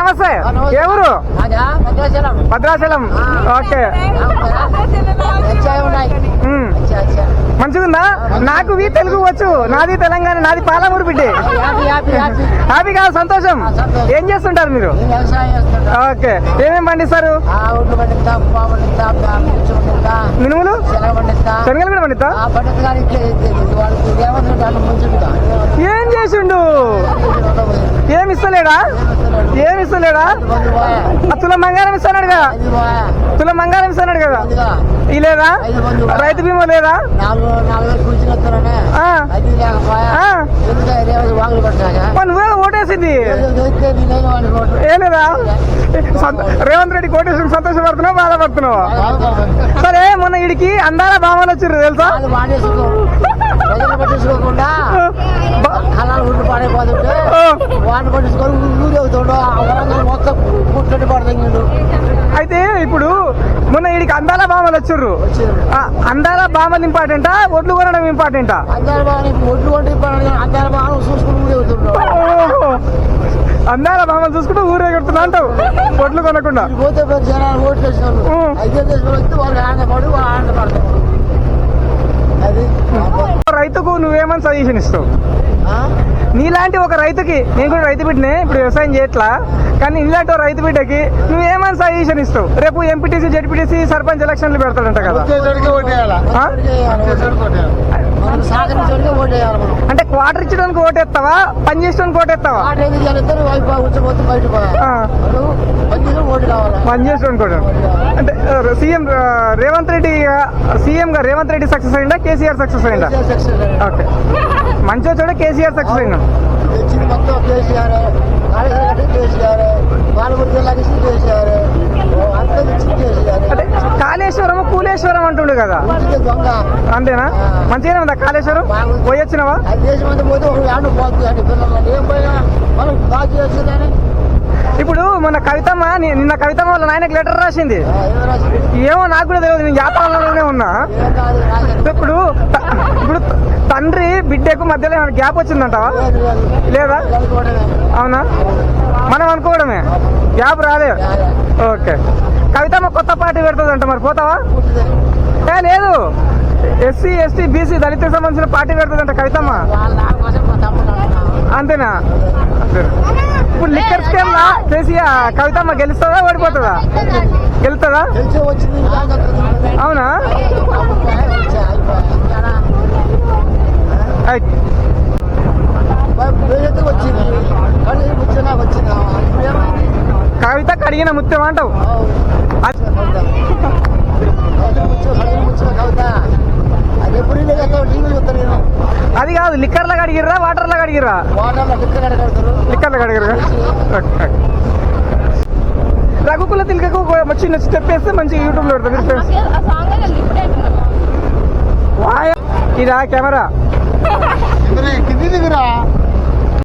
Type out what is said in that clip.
నమస్తే. ఎవరు? భద్రాచలం. ఓకే, మంచిగుందా? నాకు తెలుగు వచ్చు, నాది తెలంగాణ, నాది పాలమూరు బిడ్డే. హ్యాపీ కాదు, సంతోషం. ఏం చేస్తుంటారు మీరు? ఓకే, ఏమేమి పండిస్తారు? మినుములు, శనగలు కూడా పండిస్తా. ఏం చేసిండు? ఏమి ఇస్తలేడా? తులం బంగారం ఇస్తున్నాడుగా, తులం బంగారం ఇస్తున్నాడు కదా. ఈ లేదా? రైతు బీమా లేదా? నువ్వే ఓటేసింది ఏ లేదా? రేవంత్ రెడ్డి కోటేశ్వరం సంతోషపడుతున్నావు, బాధపడుతున్నావా? సరే, మొన్న వీడికి అందాల భామాలు వచ్చారు తెలుసా? అయితే ఇప్పుడు మొన్న వీడికి అందాల భామలు వచ్చారు. అందాల భామలు ఇంపార్టెంటా, ఒడ్లు కొనడం ఇంపార్టెంటా? అందాల భామలు చూసుకుంటూ ఊరే కొడుతున్నా అంటావు, ఒడ్లు కొనకుండా. రైతుకు నువ్వేమని సజెషన్ ఇస్తావు? నీలాంటి ఒక రైతుకి, నేను కూడా రైతు బిడ్డనే, ఇప్పుడు వ్యవసాయం చేయట్లా, కానీ ఇలాంటి ఒక రైతు బిడ్డకి నువ్వేమని సజెషన్ ఇస్తావు? రేపు ఎంపీటీసీ, జెడ్పీటీసీ, సర్పంచ్ ఎలక్షన్లు పెడతాడంట కదా. అంటే క్వార్టర్ ఇచ్చడానికి ఓటేస్తావా, పని చేసడానికి ఓటేస్తావా? పని చేసడానికి. అంటే సీఎం రేవంత్ రెడ్డి, సక్సెస్ అయిందా, కేసీఆర్ సక్సెస్ అయిందా? ఓకే, మంచి వచ్చాడు కేసీఆర్ సక్సెస్ అయినా. కాళేశ్వరం కూలేశ్వరం అంటుండు కదా, అంతేనా? మంచిగానే ఉందా కాళేశ్వరం? పోయి వచ్చినావా? ఇప్పుడు మన కవితమ్మ, నిన్న కవితమ్మ వాళ్ళ నాయనకి లెటర్ రాసింది. ఏమో నాకు కూడా తెలియదు, నేను వ్యాపారంలోనే ఉన్నా. ఇప్పుడు తండ్రి బిడ్డకు మధ్యలో ఏమైనా గ్యాప్ వచ్చిందంటావా? లేదా? అవునా? మనం అనుకోవడమే, గ్యాప్ రాలే. ఓకే, కవితమ్మ కొత్త పార్టీ పెడుతుందంట, మరి పోతావా? లేదు, ఎస్సీ, ఎస్టీ, బీసీ, దళితులకు సంబంధించిన పార్టీ పెడుతుందంట కవితమ్మ. అంతేనా? ఇప్పుడు లిక్కర్ స్కామ్ లా కేసీఆర్ కవితమ్మ గెలుస్తుందా, ఓడిపోతుందా? గెలుస్తుందా? అవునా? కవిత కడిగిన ముత్యం అంటావు. అది కాదు, లిక్కర్లా కడిగిర్రా, వాటర్లా కడిగిర్రా? లిక్కర్లా కడిగిర్రా. రఘుకుల తిలకకు చిన్న స్టెప్ వేస్తే మంచిగా యూట్యూబ్ లో పెడతారు. ఇదా కెమెరా